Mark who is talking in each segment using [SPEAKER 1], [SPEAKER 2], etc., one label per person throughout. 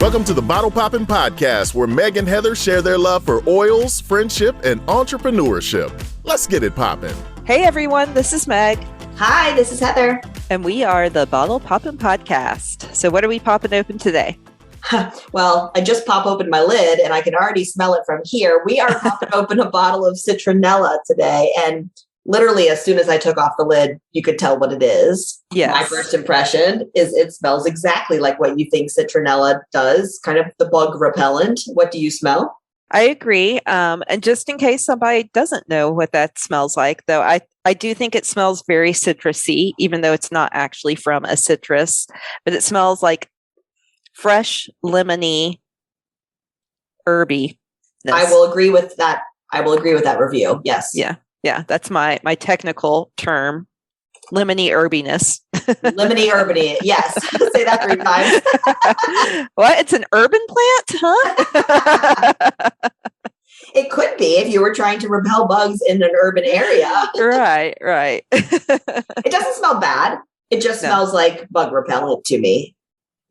[SPEAKER 1] Welcome to the Bottle Poppin' Podcast, where Meg and Heather share their love for oils, friendship, and entrepreneurship. Let's get it poppin'.
[SPEAKER 2] Hey everyone, this is Meg.
[SPEAKER 3] Hi, this is Heather.
[SPEAKER 2] And we are the Bottle Poppin' Podcast. So what are we popping open today?
[SPEAKER 3] Well, I just pop open my lid and I can already smell it from here. We are popping open a bottle of Citronella today. And literally, as soon as I took off the lid, you could tell what it is.
[SPEAKER 2] Yes.
[SPEAKER 3] My first impression is it smells exactly like what you think Citronella does, kind of the bug repellent. What do you smell?
[SPEAKER 2] I agree. And just in case somebody doesn't know what that smells like, though, I do think it smells very citrusy, even though it's not actually from a citrus, but it smells like fresh, lemony, herby.
[SPEAKER 3] I will agree with that. I will agree with that review. Yes.
[SPEAKER 2] Yeah. That's my technical term. Lemony herbiness.
[SPEAKER 3] Lemony herbiny. Yes. Say that 3 times.
[SPEAKER 2] What? It's an urban plant, huh?
[SPEAKER 3] It could be if you were trying to repel bugs in an urban area.
[SPEAKER 2] Right.
[SPEAKER 3] It doesn't smell bad. It just smells like bug repellent to me.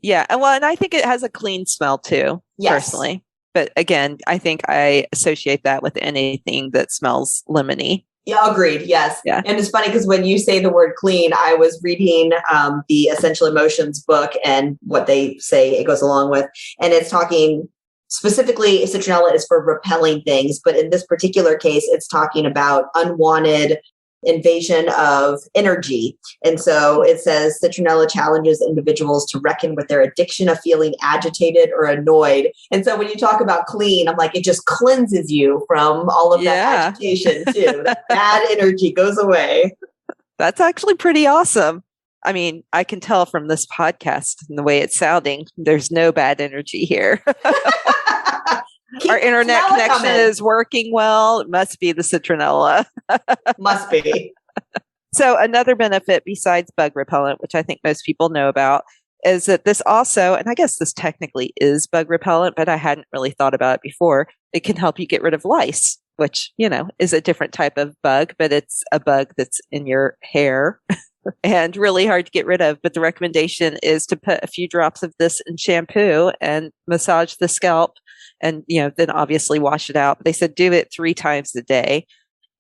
[SPEAKER 2] Yeah. And I think it has a clean smell too, personally. But again, I think I associate that with anything that smells lemony.
[SPEAKER 3] Yeah, agreed. Yes.
[SPEAKER 2] Yeah.
[SPEAKER 3] And it's funny because when you say the word clean, I was reading the Essential Emotions book and what they say it goes along with. And it's talking specifically, Citronella is for repelling things. But in this particular case, it's talking about unwanted invasion of energy. And so it says Citronella challenges individuals to reckon with their addiction of feeling agitated or annoyed. And so when you talk about clean, I'm like, it just cleanses you from all of that agitation too. That bad energy goes away.
[SPEAKER 2] That's actually pretty awesome. I mean, I can tell from this podcast and the way it's sounding, there's no bad energy here. Our internet connection is working well. It must be the Citronella.
[SPEAKER 3] Must be.
[SPEAKER 2] So another benefit besides bug repellent, which I think most people know about, is that this also, and I guess this technically is bug repellent, but I hadn't really thought about it before. It can help you get rid of lice, which, is a different type of bug, but it's a bug that's in your hair and really hard to get rid of. But the recommendation is to put a few drops of this in shampoo and massage the scalp. And, then obviously wash it out. But they said do it 3 times a day.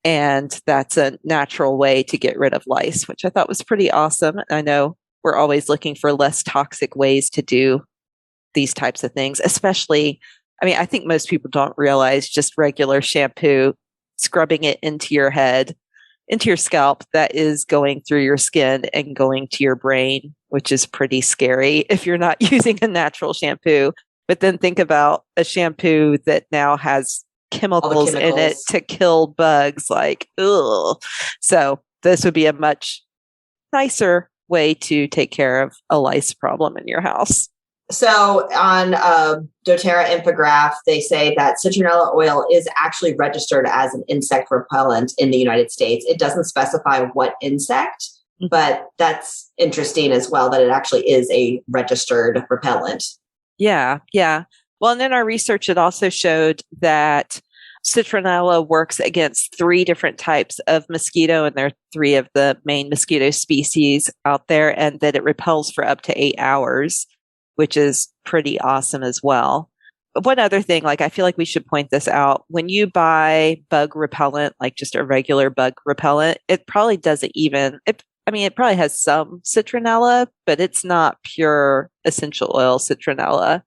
[SPEAKER 2] And that's a natural way to get rid of lice, which I thought was pretty awesome. I know we're always looking for less toxic ways to do these types of things, especially, I think most people don't realize just regular shampoo, scrubbing it into your head, into your scalp, that is going through your skin and going to your brain, which is pretty scary if you're not using a natural shampoo. But then think about a shampoo that now has chemicals in it to kill bugs, like, ugh. So this would be a much nicer way to take care of a lice problem in your house.
[SPEAKER 3] So on doTERRA infograph, they say that citronella oil is actually registered as an insect repellent in the United States. It doesn't specify what insect, but that's interesting as well, that it actually is a registered repellent.
[SPEAKER 2] Yeah. Well, and then our research, it also showed that Citronella works against 3 different types of mosquito, and there are 3 of the main mosquito species out there, and that it repels for up to 8 hours, which is pretty awesome as well. But one other thing, I feel like we should point this out. When you buy bug repellent, like just a regular bug repellent, it probably doesn't even... it probably has some citronella, but it's not pure essential oil citronella.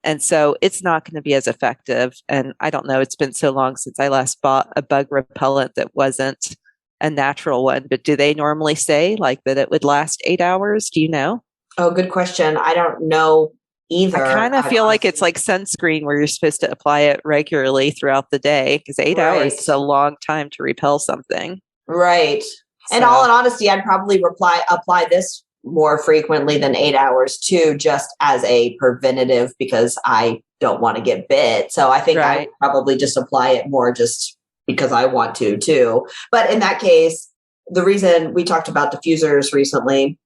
[SPEAKER 2] And so it's not going to be as effective. And I don't know, it's been so long since I last bought a bug repellent that wasn't a natural one. But do they normally say that it would last 8 hours? Do you know?
[SPEAKER 3] Oh, good question. I don't know either.
[SPEAKER 2] I kind of feel like it's like sunscreen where you're supposed to apply it regularly throughout the day, because 8 hours is a long time to repel something.
[SPEAKER 3] Right. And all in honesty, I'd probably apply this more frequently than 8 hours too, just as a preventative, because I don't want to get bit. So I think I probably just apply it more just because I want to too. But in that case, the reason we talked about diffusers recently,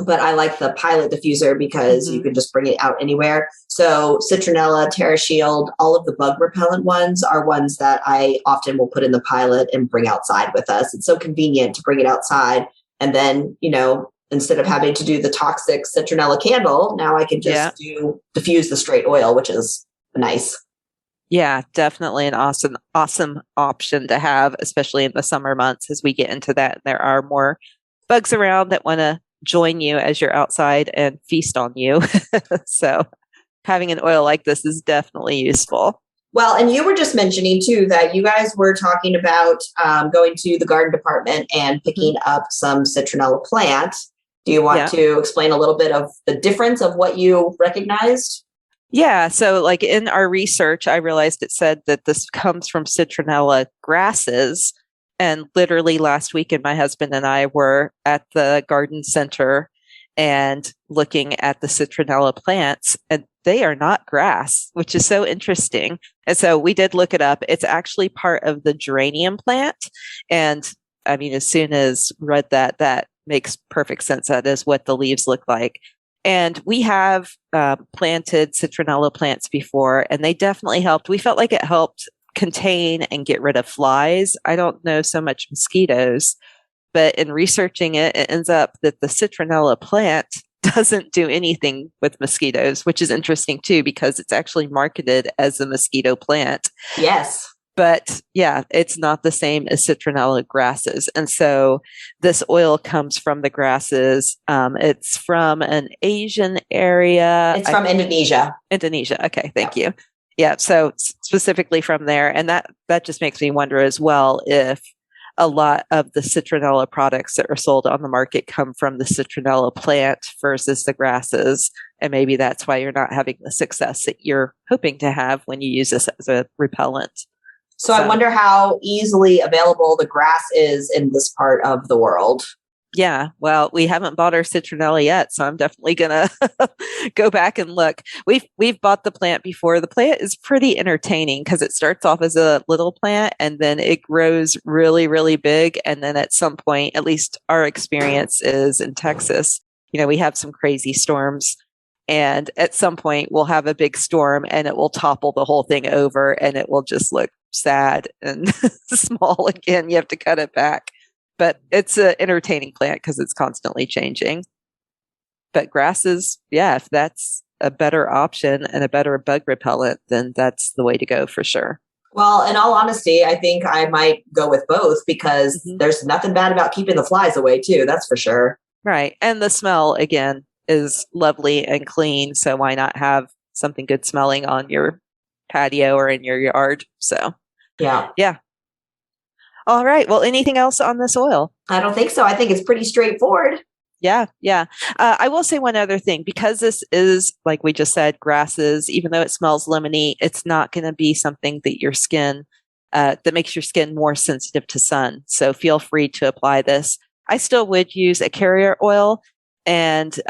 [SPEAKER 3] but I like the pilot diffuser because you can just bring it out anywhere. So Citronella, TerraShield, all of the bug repellent ones are ones that I often will put in the pilot and bring outside with us. It's so convenient to bring it outside. And then, instead of having to do the toxic citronella candle, now I can just diffuse the straight oil, which is nice.
[SPEAKER 2] Yeah, definitely an awesome option to have, especially in the summer months as we get into that. There are more bugs around that want to join you as you're outside and feast on you. So having an oil like this is definitely useful.
[SPEAKER 3] Well, and you were just mentioning too that you guys were talking about going to the garden department and picking up some citronella plant. Do you want to explain a little bit of the difference of what you recognized?
[SPEAKER 2] Yeah. So like in our research, I realized it said that this comes from citronella grasses. And literally last weekend, my husband and I were at the garden center and looking at the citronella plants, and they are not grass, which is so interesting. And so we did look it up. It's actually part of the geranium plant. And I mean, as soon as read that, that makes perfect sense. That is what the leaves look like. And we have planted citronella plants before, and they definitely helped. We felt like it helped contain and get rid of flies. I don't know so much mosquitoes, but in researching it, it ends up that the citronella plant doesn't do anything with mosquitoes, which is interesting too, because it's actually marketed as a mosquito plant.
[SPEAKER 3] Yes.
[SPEAKER 2] But yeah, it's not the same as citronella grasses. And so this oil comes from the grasses. It's from an Asian area.
[SPEAKER 3] It's from Indonesia.
[SPEAKER 2] Indonesia. Okay. Thank you. Yeah. So specifically from there. And that just makes me wonder as well if a lot of the citronella products that are sold on the market come from the citronella plant versus the grasses. And maybe that's why you're not having the success that you're hoping to have when you use this as a repellent.
[SPEAKER 3] So I wonder how easily available the grass is in this part of the world.
[SPEAKER 2] Yeah, well, we haven't bought our citronella yet, so I'm definitely gonna go back and look. We've bought the plant before. The plant is pretty entertaining because it starts off as a little plant and then it grows really, really big. And then at some point, at least our experience is in Texas, we have some crazy storms. And at some point, we'll have a big storm and it will topple the whole thing over and it will just look sad and small again. You have to cut it back. But it's an entertaining plant because it's constantly changing. But grasses, yeah, if that's a better option and a better bug repellent, then that's the way to go for sure.
[SPEAKER 3] Well, in all honesty, I think I might go with both because there's nothing bad about keeping the flies away too. That's for sure.
[SPEAKER 2] Right. And the smell, again, is lovely and clean. So why not have something good smelling on your patio or in your yard? So, yeah. All right. Well, anything else on this oil?
[SPEAKER 3] I don't think so. I think it's pretty straightforward.
[SPEAKER 2] Yeah. I will say one other thing, because this is, like we just said, grasses, even though it smells lemony, it's not going to be something that your skin, that makes your skin more sensitive to sun. So feel free to apply this. I still would use a carrier oil, and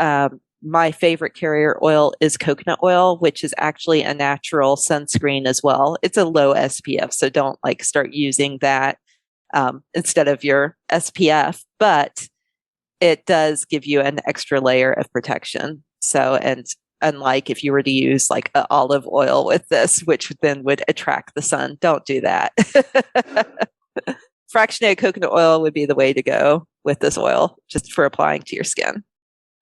[SPEAKER 2] my favorite carrier oil is coconut oil, which is actually a natural sunscreen as well. It's a low SPF, so don't start using that instead of your SPF, but it does give you an extra layer of protection. So, and unlike if you were to use olive oil with this, which then would attract the sun, don't do that. Fractionated coconut oil would be the way to go with this oil, just for applying to your skin.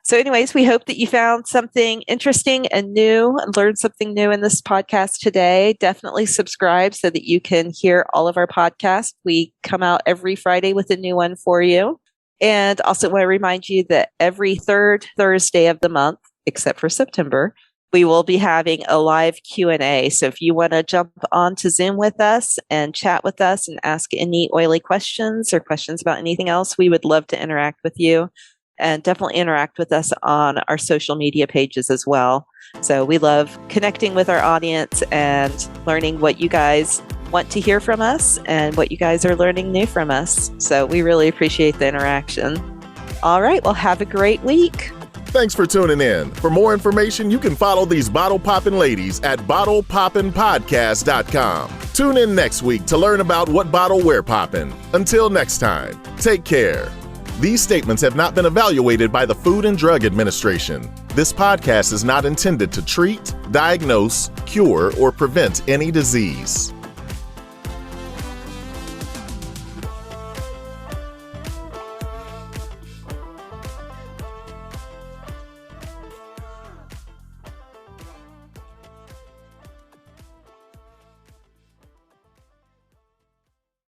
[SPEAKER 2] So anyways, we hope that you found something interesting and new and learned something new in this podcast today. Definitely subscribe so that you can hear all of our podcasts. We come out every Friday with a new one for you. And also want to remind you that every third Thursday of the month, except for September, we will be having a live Q&A. So if you want to jump on to Zoom with us and chat with us and ask any oily questions or questions about anything else, we would love to interact with you. And definitely interact with us on our social media pages as well. So we love connecting with our audience and learning what you guys want to hear from us and what you guys are learning new from us. So we really appreciate the interaction. All right. Well, have a great week.
[SPEAKER 1] Thanks for tuning in. For more information, you can follow these bottle poppin' ladies at bottlepoppinpodcast.com. Tune in next week to learn about what bottle we're poppin'. Until next time, take care. These statements have not been evaluated by the Food and Drug Administration. This podcast is not intended to treat, diagnose, cure, or prevent any disease.